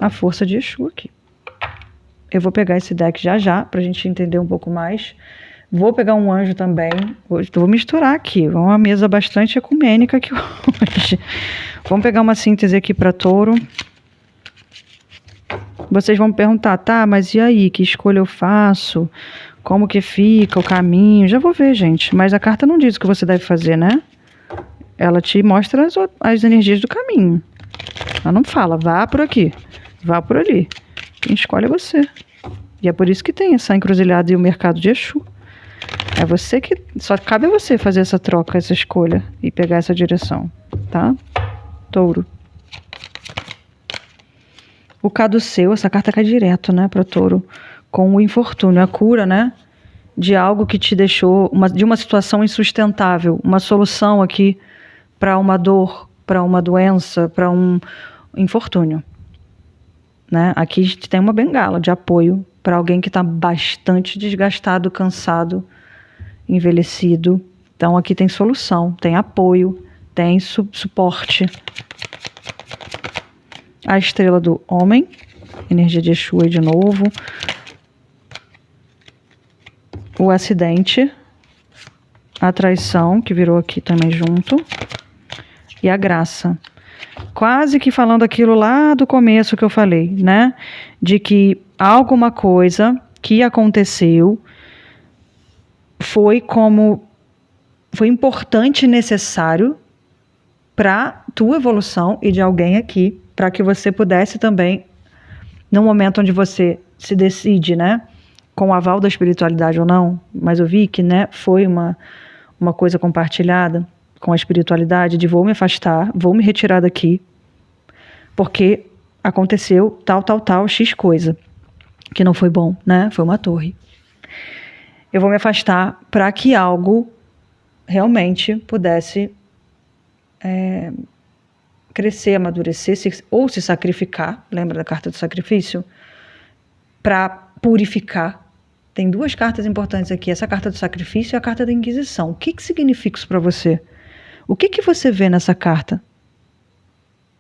a força de Exu aqui. Eu vou pegar esse deck já, pra gente entender um pouco mais. Vou pegar um anjo também. Hoje vou misturar aqui. É uma mesa bastante ecumênica aqui hoje. Vamos pegar uma síntese aqui para Touro. Vocês vão me perguntar, tá, mas e aí? Que escolha eu faço? Como que fica o caminho? Já vou ver, gente. Mas a carta não diz o que você deve fazer, né? Ela te mostra as energias do caminho. Ela não fala, vá por aqui, vá por ali. Quem escolhe é você. E é por isso que tem essa encruzilhada e o mercado de Exu. É você que... Só cabe a você fazer essa troca, essa escolha e pegar essa direção, tá? Touro. O caduceu, essa carta cai direto, né, para Touro. Com o infortúnio, a cura, né? De algo que te deixou... de uma situação insustentável. Uma solução aqui para uma dor, para uma doença, para um infortúnio. Né? Aqui a gente tem uma bengala de apoio para alguém que está bastante desgastado, cansado, envelhecido. Então aqui tem solução, tem apoio, tem suporte. A estrela do homem, energia de Exu aí de novo. O acidente, a traição, que virou aqui também junto, e a graça. Quase que falando aquilo lá do começo que eu falei, né? De que alguma coisa que aconteceu foi importante e necessário para tua evolução e de alguém aqui, para que você pudesse também, no momento onde você se decide, né? Com o aval da espiritualidade ou não, mas eu vi que, né, foi uma coisa compartilhada com a espiritualidade de vou me afastar, vou me retirar daqui, porque aconteceu tal, X coisa, que não foi bom, né? Foi uma torre. Eu vou me afastar para que algo realmente pudesse crescer, amadurecer, ou se sacrificar, lembra da carta do sacrifício? Para purificar. Tem duas cartas importantes aqui, essa carta do sacrifício e a carta da Inquisição. O que significa isso para você? O que você vê nessa carta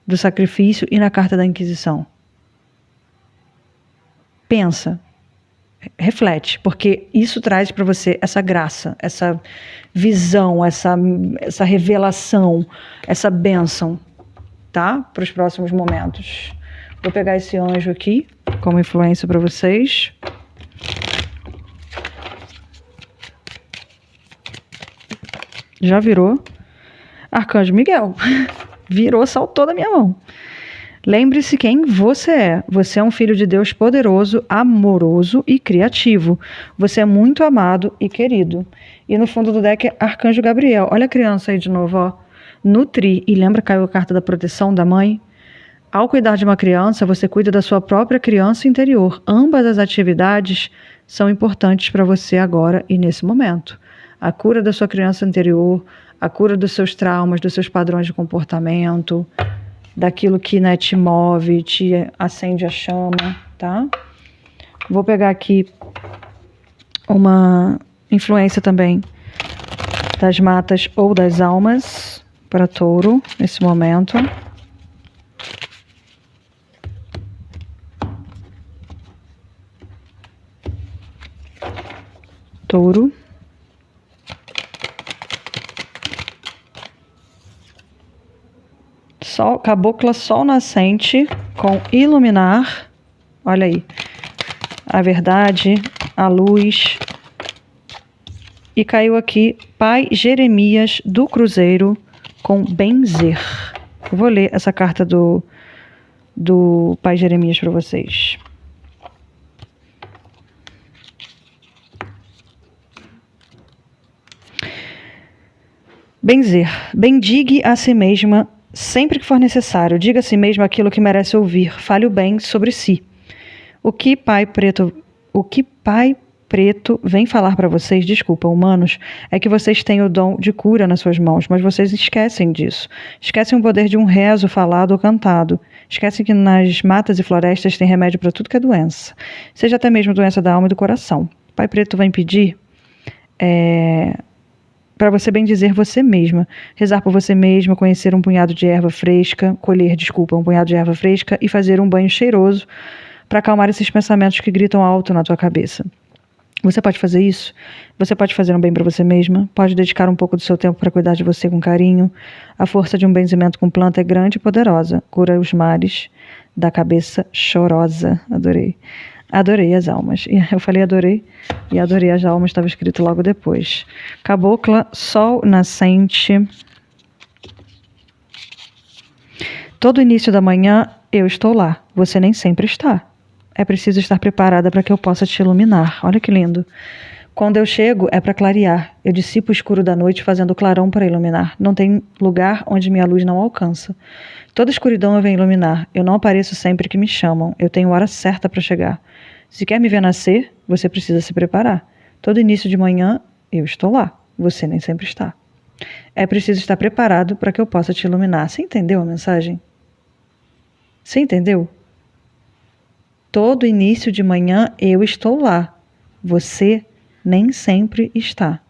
do sacrifício e na carta da Inquisição? Pensa, reflete, porque isso traz para você essa graça, essa visão, essa revelação, essa bênção, tá? Para os próximos momentos. Vou pegar esse anjo aqui como influência para vocês. Já virou. Arcanjo Miguel. Virou, saltou da minha mão. Lembre-se quem você é. Você é um filho de Deus poderoso, amoroso e criativo. Você é muito amado e querido. E no fundo do deck é Arcanjo Gabriel. Olha a criança aí de novo, ó. Nutri. E lembra que caiu a carta da proteção da mãe? Ao cuidar de uma criança, você cuida da sua própria criança interior. Ambas as atividades são importantes para você agora e nesse momento. A cura da sua criança interior, a cura dos seus traumas, dos seus padrões de comportamento, daquilo que, né, te move, te acende a chama, tá? Vou pegar aqui uma influência também das matas ou das almas para Touro nesse momento. Touro. Sol, cabocla sol nascente com iluminar. Olha aí. A verdade, a luz. E caiu aqui Pai Jeremias do Cruzeiro com benzer. Eu vou ler essa carta do Pai Jeremias para vocês. Benzer. Bendigue a si mesma sempre que for necessário. Diga a si mesma aquilo que merece ouvir. Fale o bem sobre si. O que Pai Preto vem falar para vocês, desculpa, humanos, é que vocês têm o dom de cura nas suas mãos, mas vocês esquecem disso. Esquecem o poder de um rezo falado ou cantado. Esquecem que nas matas e florestas tem remédio para tudo que é doença. Seja até mesmo doença da alma e do coração. Pai Preto vem pedir para você bendizer você mesma, rezar por você mesma, conhecer um punhado de erva fresca, um punhado de erva fresca e fazer um banho cheiroso para acalmar esses pensamentos que gritam alto na tua cabeça. Você pode fazer isso? Você pode fazer um bem para você mesma? Pode dedicar um pouco do seu tempo para cuidar de você com carinho? A força de um benzimento com planta é grande e poderosa. Cura os males da cabeça chorosa. Adorei. Adorei as almas. Eu falei adorei e adorei as almas, estava escrito logo depois. Cabocla, sol nascente. Todo início da manhã eu estou lá. Você nem sempre está. É preciso estar preparada para que eu possa te iluminar. Olha que lindo. Quando eu chego é para clarear. Eu dissipo o escuro da noite fazendo clarão para iluminar. Não tem lugar onde minha luz não alcança. Toda escuridão eu venho iluminar. Eu não apareço sempre que me chamam. Eu tenho hora certa para chegar. Se quer me ver nascer, você precisa se preparar. Todo início de manhã, eu estou lá. Você nem sempre está. É preciso estar preparado para que eu possa te iluminar. Você entendeu a mensagem? Você entendeu? Todo início de manhã, eu estou lá. Você nem sempre está.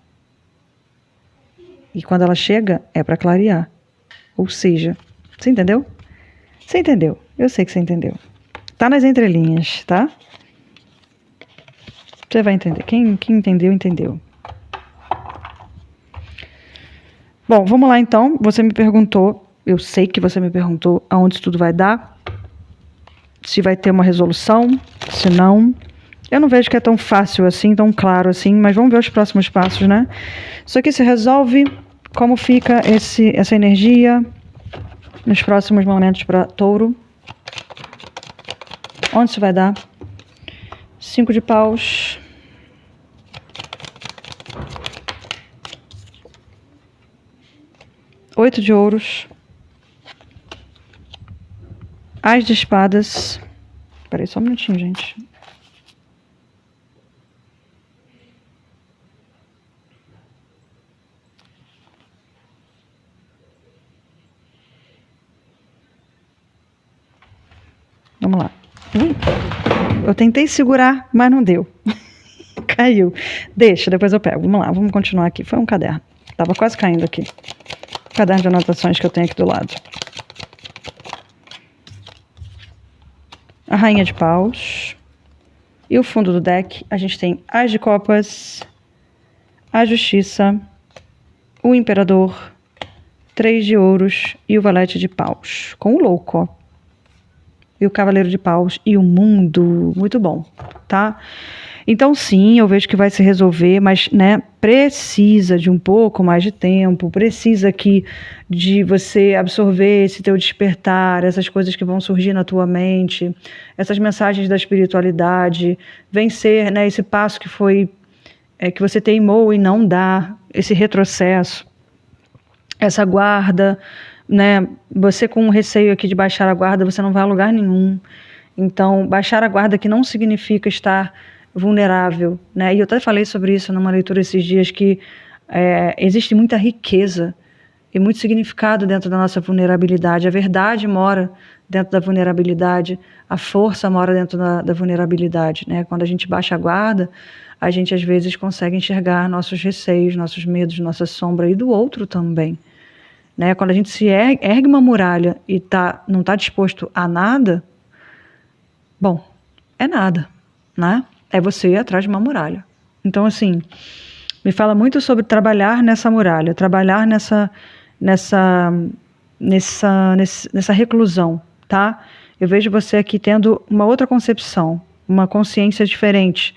E quando ela chega, é para clarear. Ou seja, você entendeu? Você entendeu? Eu sei que você entendeu. Tá nas entrelinhas, tá? Você vai entender. Quem entendeu, entendeu. Bom, vamos lá então. Você me perguntou, eu sei que você me perguntou aonde isso tudo vai dar. Se vai ter uma resolução, se não. Eu não vejo que é tão fácil assim, tão claro assim, mas vamos ver os próximos passos, né? Isso aqui se resolve. Como fica essa energia nos próximos momentos para Touro? Onde isso vai dar? 5 de paus. Oito de ouros. Ás de espadas. Espera aí só um minutinho, gente. Vamos lá. Eu tentei segurar, mas não deu. Caiu. Deixa, depois eu pego. Vamos lá, vamos continuar aqui. Foi um caderno. Tava quase caindo aqui. Caderno de anotações que eu tenho aqui do lado. A rainha de paus. E o fundo do deck, a gente tem as de copas, a justiça, o imperador, 3 de ouros e o valete de paus. Com o louco, ó. E o cavaleiro de paus e o mundo. Muito bom, tá? Então, sim, eu vejo que vai se resolver, mas, né, precisa de um pouco mais de tempo, precisa aqui de você absorver esse teu despertar, essas coisas que vão surgir na tua mente, essas mensagens da espiritualidade, vencer, né, esse passo que foi, que você teimou e não dá, esse retrocesso, essa guarda, né, você com receio aqui de baixar a guarda, você não vai a lugar nenhum. Então, baixar a guarda que não significa estar vulnerável, né? E eu até falei sobre isso numa leitura esses dias, que existe muita riqueza e muito significado dentro da nossa vulnerabilidade. A verdade mora dentro da vulnerabilidade, a força mora dentro da vulnerabilidade, né? Quando a gente baixa a guarda, a gente às vezes consegue enxergar nossos receios, nossos medos, nossa sombra e do outro também, né? Quando a gente se ergue uma muralha e não está disposto a nada, bom, é nada, né? É você ir atrás de uma muralha. Então, assim, me fala muito sobre trabalhar nessa muralha, trabalhar nessa reclusão, tá? Eu vejo você aqui tendo uma outra concepção, uma consciência diferente,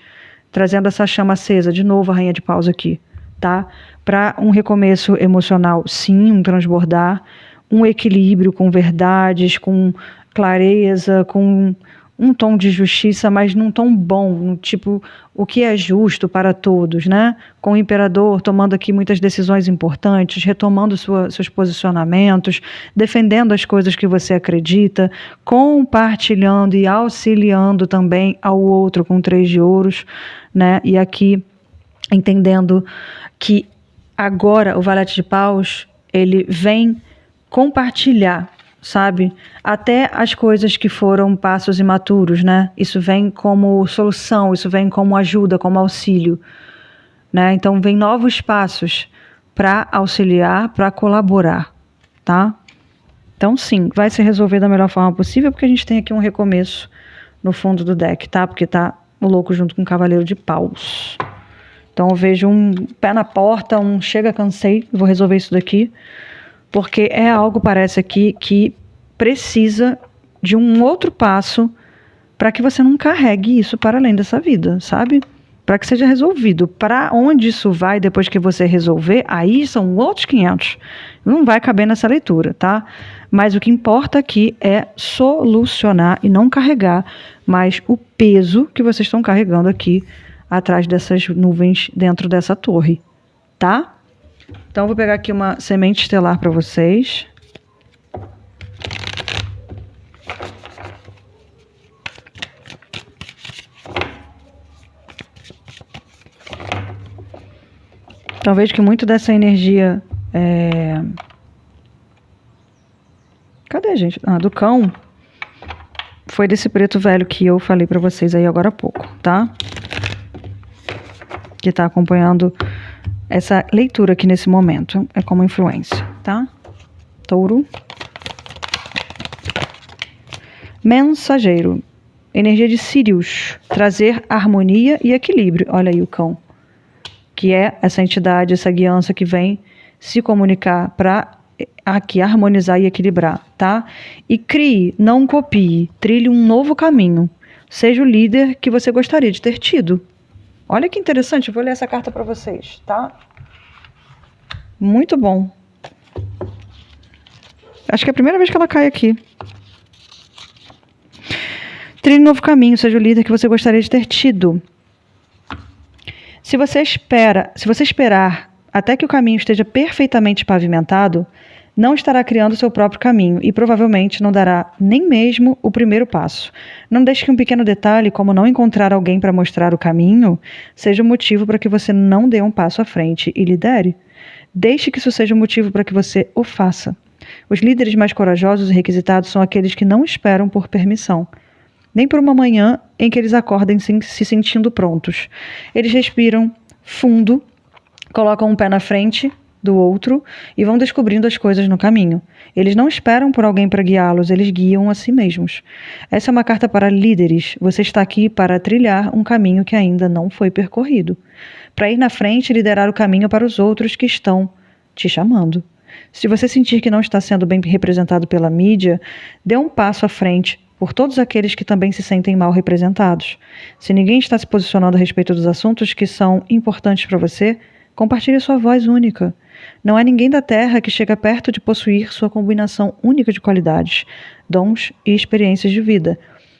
trazendo essa chama acesa, de novo a rainha de paus aqui, tá? Para um recomeço emocional, sim, um transbordar, um equilíbrio com verdades, com clareza, com um tom de justiça, mas num tom bom, no tipo, o que é justo para todos, né? Com o imperador tomando aqui muitas decisões importantes, retomando seus posicionamentos, defendendo as coisas que você acredita, compartilhando e auxiliando também ao outro com 3 de ouros, né? E aqui entendendo que agora o valete de paus, ele vem compartilhar, sabe? Até as coisas que foram passos imaturos, né? Isso vem como solução, isso vem como ajuda, como auxílio, né? Então vem novos passos para auxiliar, para colaborar, tá? Então sim, vai se resolver da melhor forma possível, porque a gente tem aqui um recomeço no fundo do deck, tá? Porque tá o louco junto com o cavaleiro de paus. Então eu vejo um pé na porta, chega, cansei, vou resolver isso daqui. Porque é algo, parece aqui, que precisa de um outro passo para que você não carregue isso para além dessa vida, sabe? Para que seja resolvido. Para onde isso vai depois que você resolver, aí são outros 500. Não vai caber nessa leitura, tá? Mas o que importa aqui é solucionar e não carregar mais o peso que vocês estão carregando aqui atrás dessas nuvens dentro dessa torre, tá? Então, eu vou pegar aqui uma semente estelar para vocês. Então, vejo que muito dessa energia... Cadê, gente? Do cão. Foi desse preto velho que eu falei para vocês aí agora há pouco, tá? Que tá acompanhando essa leitura aqui nesse momento, é como influência, tá? Touro. Mensageiro. Energia de Sirius. Trazer harmonia e equilíbrio. Olha aí o cão. Que é essa entidade, essa guiança que vem se comunicar para aqui harmonizar e equilibrar, tá? E crie, não copie. Trilhe um novo caminho. Seja o líder que você gostaria de ter tido. Olha que interessante. Eu vou ler essa carta para vocês, tá? Muito bom. Acho que é a primeira vez que ela cai aqui. Trilhe um novo caminho, seja o líder que você gostaria de ter tido. Se você esperar até que o caminho esteja perfeitamente pavimentado, não estará criando seu próprio caminho e provavelmente não dará nem mesmo o primeiro passo. Não deixe que um pequeno detalhe, como não encontrar alguém para mostrar o caminho, seja o motivo para que você não dê um passo à frente e lidere. Deixe que isso seja o motivo para que você o faça. Os líderes mais corajosos e requisitados são aqueles que não esperam por permissão, nem por uma manhã em que eles acordem se sentindo prontos. Eles respiram fundo, colocam um pé na frente do outro e vão descobrindo as coisas no caminho. Eles não esperam por alguém para guiá-los, eles guiam a si mesmos. Essa é uma carta para líderes. Você está aqui para trilhar um caminho que ainda não foi percorrido, para ir na frente e liderar o caminho para os outros que estão te chamando. Se você sentir que não está sendo bem representado pela mídia, dê um passo à frente por todos aqueles que também se sentem mal representados. Se ninguém está se posicionando a respeito dos assuntos que são importantes para você, compartilhe sua voz única. Não há ninguém da Terra que chega perto de possuir sua combinação única de qualidades, dons e experiências de vida.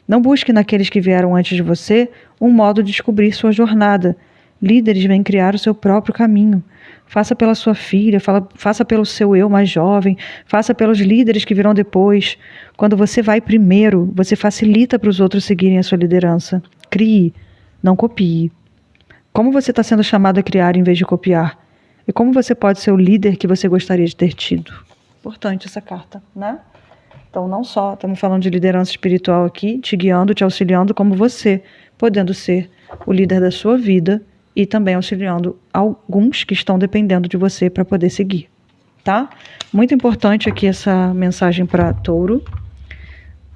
Não busque naqueles que vieram antes de você um modo de descobrir sua jornada. Líderes vêm criar o seu próprio caminho. Faça pela sua filha, faça pelo seu eu mais jovem, faça pelos líderes que virão depois. Quando você vai primeiro, você facilita para os outros seguirem a sua liderança. Crie, não copie. Como você está sendo chamado a criar em vez de copiar? E como você pode ser o líder que você gostaria de ter tido? Importante essa carta, né? Então, não só estamos falando de liderança espiritual aqui, te guiando, te auxiliando, como você, podendo ser o líder da sua vida e também auxiliando alguns que estão dependendo de você para poder seguir, tá? Muito importante aqui essa mensagem para Touro.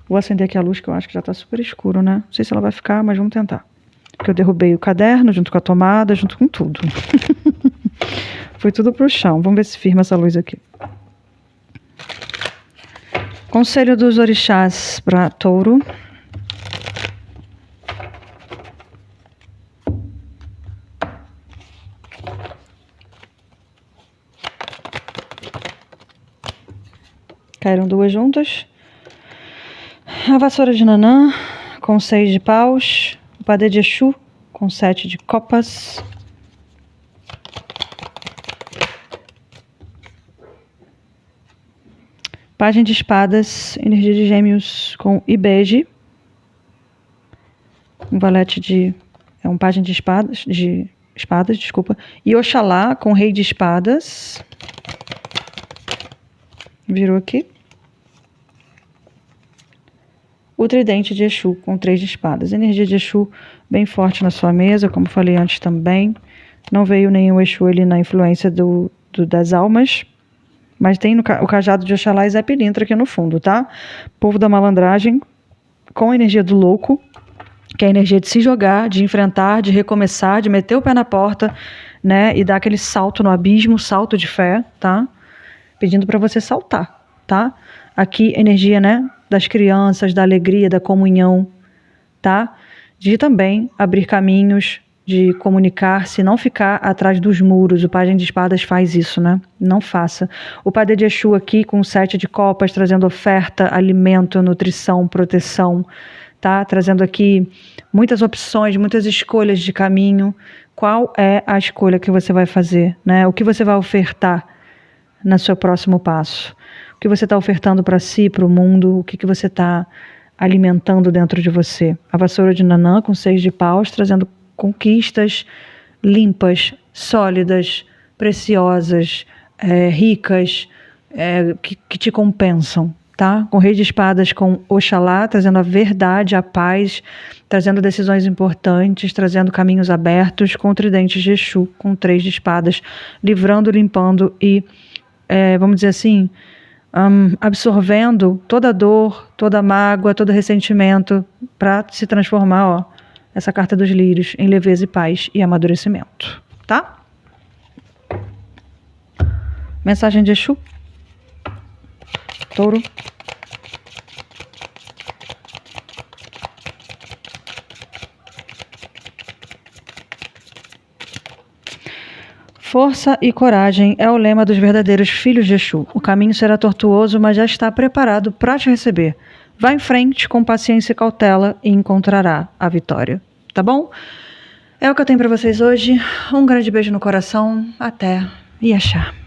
Vou acender aqui a luz que eu acho que já está super escuro, né? Não sei se ela vai ficar, mas vamos tentar. Porque eu derrubei o caderno junto com a tomada, junto com tudo. Foi tudo pro chão. Vamos ver se firma essa luz aqui. Conselho dos orixás para Touro. Caíram duas juntas. A vassoura de Nanã com 6 de paus. O padê de Exu com 7 de copas. Página de espadas, energia de Gêmeos com Ibeje. Um valete de... É um página de espadas, desculpa. E Oxalá com Rei de espadas. Virou aqui. O tridente de Exu com 3 de espadas. Energia de Exu bem forte na sua mesa, como falei antes também. Não veio nenhum Exu ali na influência das almas. Mas tem o cajado de Oxalá e Zé Pilintra aqui no fundo, tá? Povo da malandragem com a energia do louco, que é a energia de se jogar, de enfrentar, de recomeçar, de meter o pé na porta, né? E dar aquele salto no abismo, salto de fé, tá? Pedindo para você saltar, tá? Aqui, energia, né? Das crianças, da alegria, da comunhão, tá? De também abrir caminhos, de comunicar-se, não ficar atrás dos muros. O Pajem de Espadas faz isso, né? Não faça. O Padê de Exu aqui com 7 de copas, trazendo oferta, alimento, nutrição, proteção, tá? Trazendo aqui muitas opções, muitas escolhas de caminho. Qual é a escolha que você vai fazer, né? O que você vai ofertar no seu próximo passo? O que você está ofertando para si, para o mundo? O que você está alimentando dentro de você? A vassoura de Nanã com 6 de paus, trazendo conquistas limpas, sólidas, preciosas, ricas, que te compensam, tá? Com Rei de Espadas, com Oxalá, trazendo a verdade, a paz, trazendo decisões importantes, trazendo caminhos abertos, com Tridente de Exu, com 3 de espadas, livrando, limpando e, vamos dizer assim, absorvendo toda a dor, toda a mágoa, todo o ressentimento, para se transformar, ó, essa carta dos lírios, em leveza e paz e amadurecimento, tá? Mensagem de Exu. Touro. Força e coragem é o lema dos verdadeiros filhos de Exu. O caminho será tortuoso, mas já está preparado para te receber. Vá em frente com paciência e cautela e encontrará a vitória. Tá bom? É o que eu tenho para vocês hoje. Um grande beijo no coração. Até e axé.